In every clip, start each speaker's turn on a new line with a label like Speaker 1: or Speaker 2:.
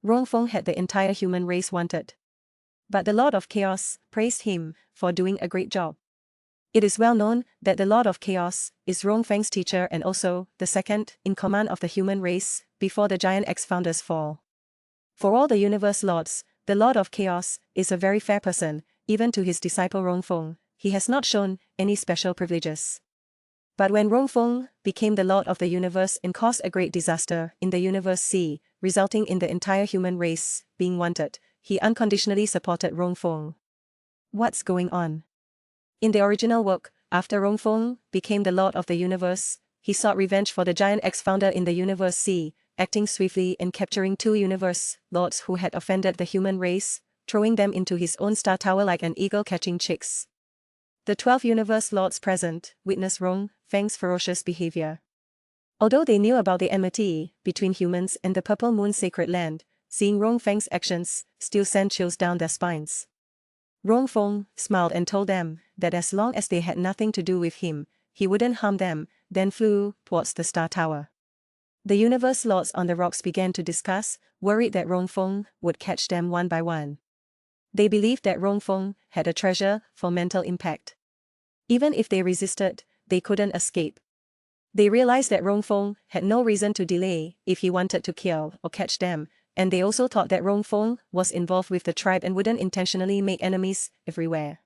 Speaker 1: Rong Fong had the entire human race wanted. But the Lord of Chaos praised him for doing a great job. It is well known that the Lord of Chaos is Rong Feng's teacher and also the second in command of the human race before the giant X-founders fall. For all the universe lords, the Lord of Chaos is a very fair person. Even to his disciple Rong Fong, he has not shown any special privileges. But when Rong Fong became the Lord of the universe and caused a great disaster in the universe sea, resulting in the entire human race being wanted, he unconditionally supported Rong Fong. What's going on? In the original work, after Rong Fong became the Lord of the universe, he sought revenge for the giant X-founder in the universe sea, acting swiftly and capturing 2 universe lords who had offended the human race, throwing them into his own star tower like an eagle catching chicks. The 12 universe lords present witnessed Rong Feng's ferocious behavior. Although they knew about the enmity between humans and the Purple Moon Sacred Land, seeing Rong Feng's actions still sent chills down their spines. Rong Fong smiled and told them that as long as they had nothing to do with him, he wouldn't harm them, then flew towards the star tower. The universe lords on the rocks began to discuss, worried that Rong Fong would catch them one by one. They believed that Rong Fong had a treasure for mental impact. Even if they resisted, they couldn't escape. They realized that Rong Fong had no reason to delay if he wanted to kill or catch them, and they also thought that Rong Fong was involved with the tribe and wouldn't intentionally make enemies everywhere.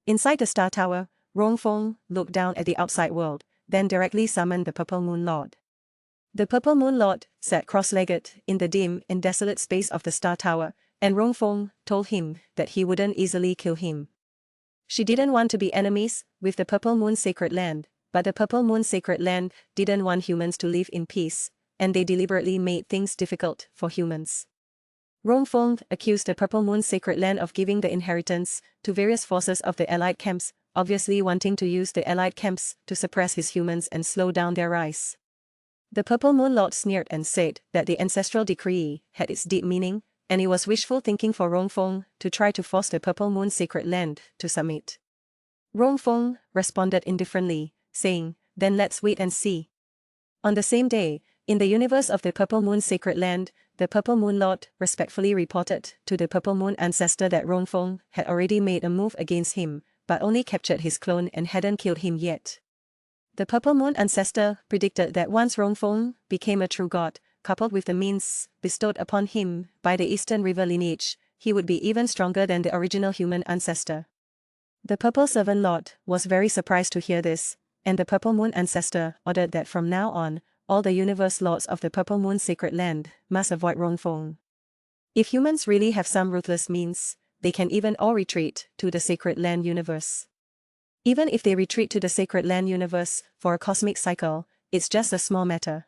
Speaker 1: Inside the Star Tower, Rong Fong looked down at the outside world, then directly summoned the Purple Moon Lord. The Purple Moon Lord sat cross-legged in the dim and desolate space of the Star Tower, and Rong Fong told him that he wouldn't easily kill him. She didn't want to be enemies with the Purple Moon Sacred Land, but the Purple Moon Sacred Land didn't want humans to live in peace, and they deliberately made things difficult for humans. Rong Fong accused the Purple Moon Sacred Land of giving the inheritance to various forces of the Allied camps, obviously wanting to use the Allied camps to suppress his humans and slow down their rise. The Purple Moon Lord sneered and said that the ancestral decree had its deep meaning, and it was wishful thinking for Rong Fong to try to force the Purple Moon Sacred Land to submit. Rong Fong responded indifferently, saying, "Then let's wait and see." On the same day, in the universe of the Purple Moon Sacred Land, the Purple Moon Lord respectfully reported to the Purple Moon Ancestor that Rong Fong had already made a move against him, but only captured his clone and hadn't killed him yet. The Purple Moon Ancestor predicted that once Rong Fong became a true god, coupled with the means bestowed upon him by the Eastern River lineage, he would be even stronger than the original human ancestor. The Purple Servant Lord was very surprised to hear this, and the Purple Moon Ancestor ordered that from now on, all the universe lords of the Purple Moon Sacred Land must avoid Rong Fong. If humans really have some ruthless means, they can even all retreat to the Sacred Land universe. Even if they retreat to the Sacred Land universe for a cosmic cycle, it's just a small matter.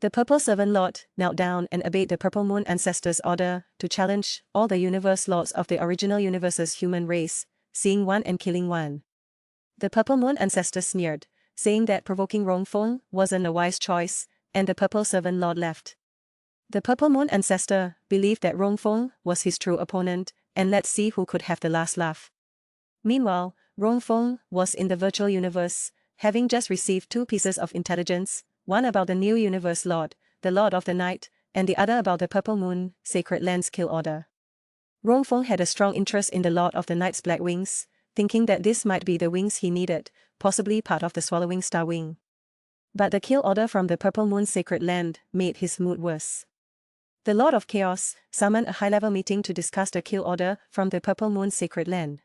Speaker 1: The Purple Servant Lord knelt down and obeyed the Purple Moon Ancestor's order to challenge all the universe lords of the original universe's human race, seeing one and killing one. The Purple Moon Ancestor sneered, saying that provoking Rong Fong wasn't a wise choice, and the Purple Servant Lord left. The Purple Moon Ancestor believed that Rong Fong was his true opponent, and let's see who could have the last laugh. Meanwhile, Rong Fong was in the virtual universe, having just received 2 pieces of intelligence, one about the new universe lord, the Lord of the Night, and the other about the Purple Moon Sacred Land's kill order. Rong Fong had a strong interest in the Lord of the Night's black wings, thinking that this might be the wings he needed, possibly part of the Swallowing Star wing. But the kill order from the Purple Moon Sacred Land made his mood worse. The Lord of Chaos summoned a high-level meeting to discuss the kill order from the Purple Moon Sacred Land.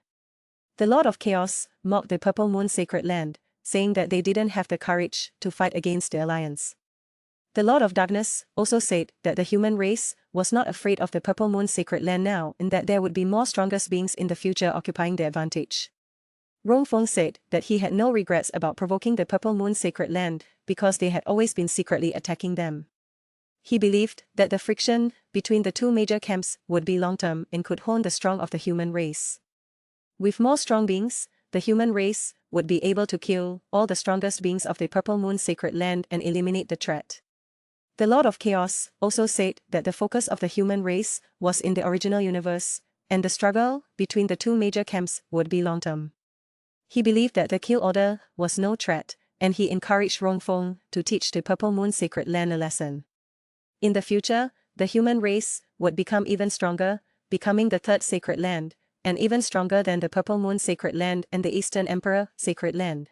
Speaker 1: The Lord of Chaos mocked the Purple Moon Sacred Land, saying that they didn't have the courage to fight against the Alliance. The Lord of Darkness also said that the human race was not afraid of the Purple Moon Sacred Land now and that there would be more strongest beings in the future occupying the advantage. Rong Fong said that he had no regrets about provoking the Purple Moon Sacred Land because they had always been secretly attacking them. He believed that the friction between the 2 major camps would be long-term and could hone the strong of the human race. With more strong beings, the human race would be able to kill all the strongest beings of the Purple Moon Sacred Land and eliminate the threat. The Lord of Chaos also said that the focus of the human race was in the original universe, and the struggle between the 2 major camps would be long-term. He believed that the kill order was no threat, and he encouraged Rong Fong to teach the Purple Moon Sacred Land a lesson. In the future, the human race would become even stronger, becoming the third sacred land, and even stronger than the Purple Moon Sacred Land and the Eastern Emperor Sacred Land.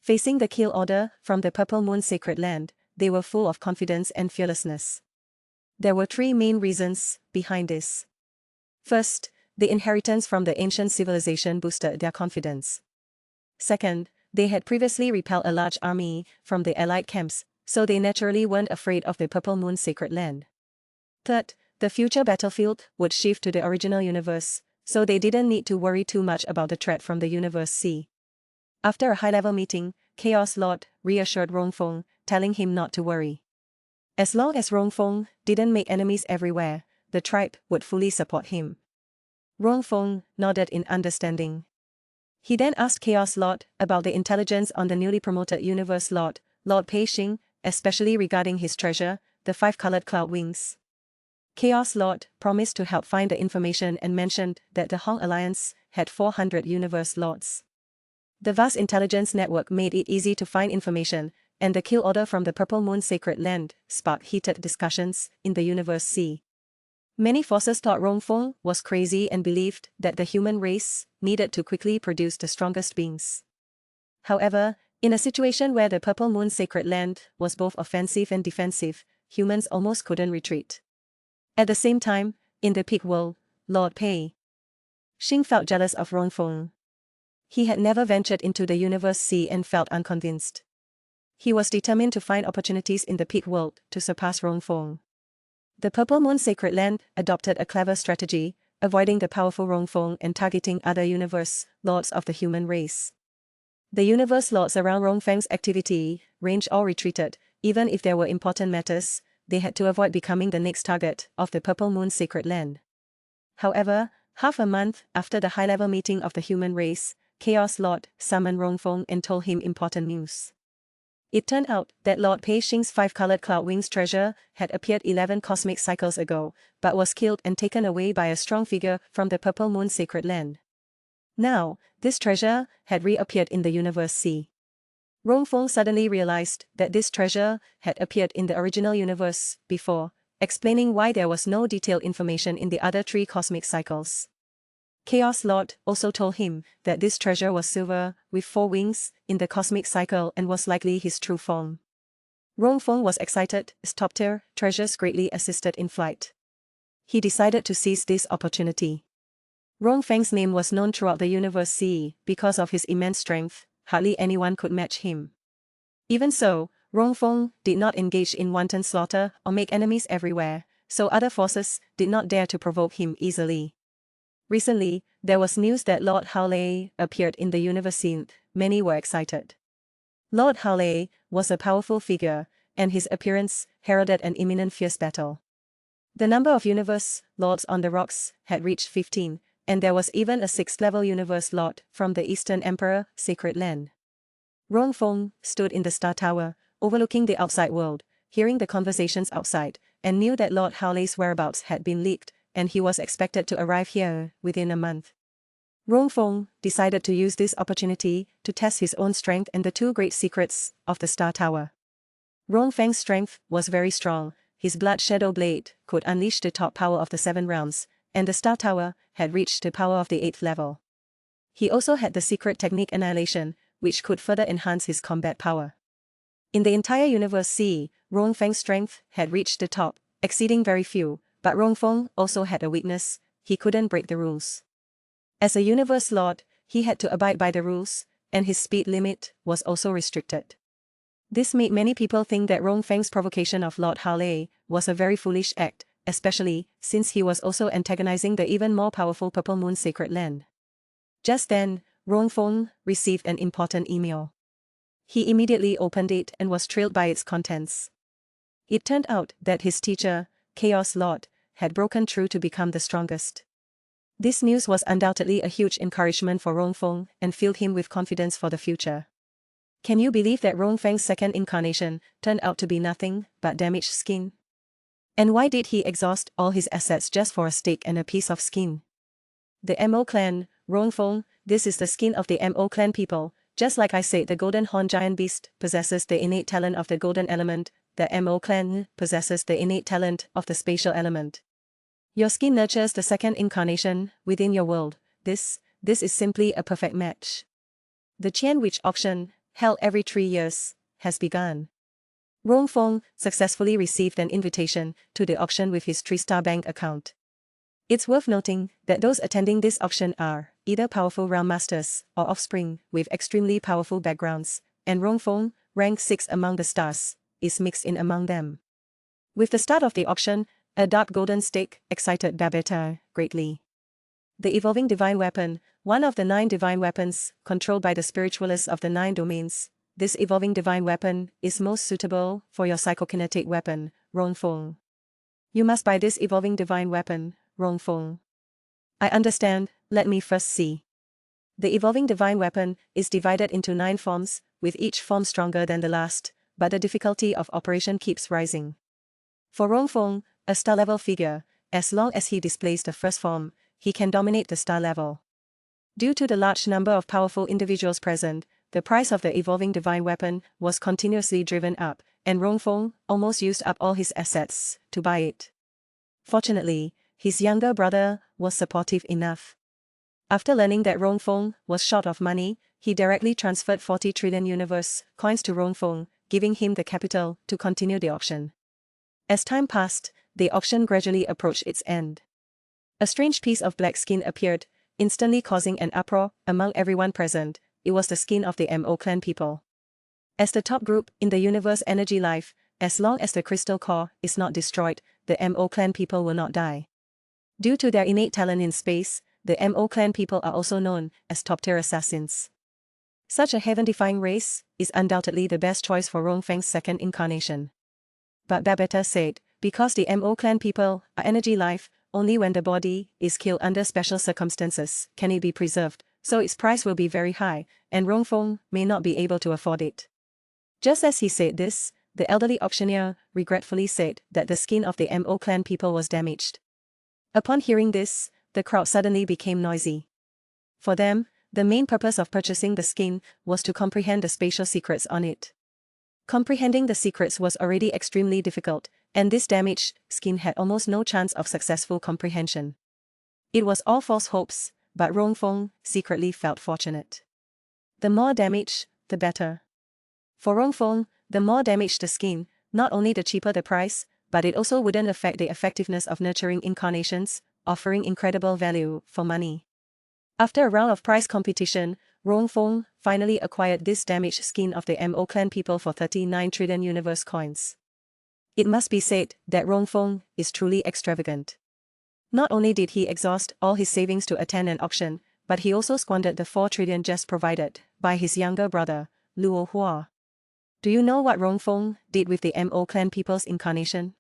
Speaker 1: Facing the kill order from the Purple Moon Sacred Land, they were full of confidence and fearlessness. There were three main reasons behind this. First, the inheritance from the ancient civilization boosted their confidence. Second, they had previously repelled a large army from the allied camps, so they naturally weren't afraid of the Purple Moon Sacred Land. Third, the future battlefield would shift to the original universe, so they didn't need to worry too much about the threat from the Universe C. After a high-level meeting, Chaos Lord reassured Rong Fong, telling him not to worry. As long as Rong Fong didn't make enemies everywhere, the tribe would fully support him. Rong Fong nodded in understanding. He then asked Chaos Lord about the intelligence on the newly promoted Universe Lord, Lord Pei Xing, especially regarding his treasure, the 5-colored cloud wings. Chaos Lord promised to help find the information and mentioned that the Hong Alliance had 400 Universe Lords. The vast intelligence network made it easy to find information, and the kill order from the Purple Moon Sacred Land sparked heated discussions in the Universe C. Many forces thought Rong Fong was crazy and believed that the human race needed to quickly produce the strongest beings. However, in a situation where the Purple Moon Sacred Land was both offensive and defensive, humans almost couldn't retreat. At the same time, in the peak world, Lord Pei Xing felt jealous of Rong Fong. He had never ventured into the Universe C and felt unconvinced. He was determined to find opportunities in the peak world to surpass Rong Fong. The Purple Moon Sacred Land adopted a clever strategy, avoiding the powerful Rong Fong and targeting other Universe Lords of the human race. The Universe Lords around Rong Feng's activity range all retreated, even if there were important matters, they had to avoid becoming the next target of the Purple Moon Sacred Land. However, half a month after the high-level meeting of the human race, Chaos Lord summoned Rong Fong and told him important news. It turned out that Lord Pei Xing's 5-colored cloud wings treasure had appeared 11 cosmic cycles ago, but was killed and taken away by a strong figure from the Purple Moon Sacred Land. Now, this treasure had reappeared in the Universe C. Rong Fong suddenly realized that this treasure had appeared in the original universe before, explaining why there was no detailed information in the other 3 cosmic cycles. Chaos Lord also told him that this treasure was silver, with 4 wings, in the cosmic cycle and was likely his true form. Rong Fong was excited as top-tier treasures greatly assisted in flight. He decided to seize this opportunity. Rong Feng's name was known throughout the Universe C because of his immense strength, hardly anyone could match him. Even so, Rong Fong did not engage in wanton slaughter or make enemies everywhere, so other forces did not dare to provoke him easily. Recently, there was news that Lord Haolei appeared in the Universe. Many were excited. Lord Haolei was a powerful figure, and his appearance heralded an imminent fierce battle. The number of Universe Lords on the rocks had reached 15, and there was even a 6th-level Universe Lord from the Eastern Emperor Sacred Land. Rong Fong stood in the Star Tower, overlooking the outside world, hearing the conversations outside, and knew that Lord Haolei's whereabouts had been leaked, and he was expected to arrive here within a month. Rong Fong decided to use this opportunity to test his own strength and the 2 great secrets of the Star Tower. Rong Feng's strength was very strong, his blood shadow blade could unleash the top power of the 7 realms, and the Star Tower had reached the power of the 8th level. He also had the secret technique Annihilation, which could further enhance his combat power. In the entire Universe C, Rong Feng's strength had reached the top, exceeding very few, but Rong Fong also had a weakness: he couldn't break the rules. As a Universe Lord, he had to abide by the rules, and his speed limit was also restricted. This made many people think that Rong Feng's provocation of Lord Haolei was a very foolish act, especially since he was also antagonizing the even more powerful Purple Moon Sacred Land. Just then, Rong Fong received an important email. He immediately opened it and was thrilled by its contents. It turned out that his teacher, Chaos Lord, had broken through to become the strongest. This news was undoubtedly a huge encouragement for Rong Fong and filled him with confidence for the future. Can you believe that Rong Feng's second incarnation turned out to be nothing but damaged skin? And why did he exhaust all his assets just for a stick and a piece of skin? The Mo clan, Rong Fong, this is the skin of the Mo clan people. Just like I said, the golden horn giant beast possesses the innate talent of the golden element, that Mo clan possesses the innate talent of the spatial element. Your skin nurtures the second incarnation within your world. This is simply a perfect match. The Qian Witch auction, held every 3 years, has begun. Rong Fong successfully received an invitation to the auction with his 3-star bank account. It's worth noting that those attending this auction are either powerful realm masters or offspring with extremely powerful backgrounds, and Rong Fong, ranked 6 among the stars, is mixed in among them. With the start of the auction, a dark golden stick excited Babetta greatly. The evolving divine weapon, one of the 9 divine weapons controlled by the spiritualists of the 9 domains. This evolving divine weapon is most suitable for your psychokinetic weapon, Rong Fong. You must buy this evolving divine weapon, Rong Fong. I understand, let me first see. The evolving divine weapon is divided into 9 forms, with each form stronger than the last, but the difficulty of operation keeps rising. For Rong Fong, a star-level figure, as long as he displays the first form, he can dominate the star level. Due to the large number of powerful individuals present, the price of the evolving divine weapon was continuously driven up, and Rong Fong almost used up all his assets to buy it. Fortunately, his younger brother was supportive enough. After learning that Rong Fong was short of money, he directly transferred 40 trillion universe coins to Rong Fong, giving him the capital to continue the auction. As time passed, the auction gradually approached its end. A strange piece of black skin appeared, instantly causing an uproar among everyone present. It was the skin of the Mo clan people. As the top group in the universe energy life, as long as the crystal core is not destroyed, the Mo clan people will not die. Due to their innate talent in space, the Mo clan people are also known as top-tier assassins. Such a heaven-defying race is undoubtedly the best choice for Rong Feng's second incarnation. But Babetta said, because the Mo clan people are energy life, only when the body is killed under special circumstances can it be preserved, so its price will be very high, and Rong Fong may not be able to afford it. Just as he said this, the elderly auctioneer regretfully said that the skin of the Mo clan people was damaged. Upon hearing this, the crowd suddenly became noisy. For them, the main purpose of purchasing the skin was to comprehend the spatial secrets on it. Comprehending the secrets was already extremely difficult, and this damaged skin had almost no chance of successful comprehension. It was all false hopes, but Rong Fong secretly felt fortunate. The more damage, the better. For Rong Fong, the more damaged the skin, not only the cheaper the price, but it also wouldn't affect the effectiveness of nurturing incarnations, offering incredible value for money. After a round of price competition, Rong Fong finally acquired this damaged skin of the Mo clan people for 39 trillion universe coins. It must be said that Rong Fong is truly extravagant. Not only did he exhaust all his savings to attend an auction, but he also squandered the 4 trillion just provided by his younger brother, Luo Hua. Do you know what Rong Fong did with the Mo clan people's incarnation?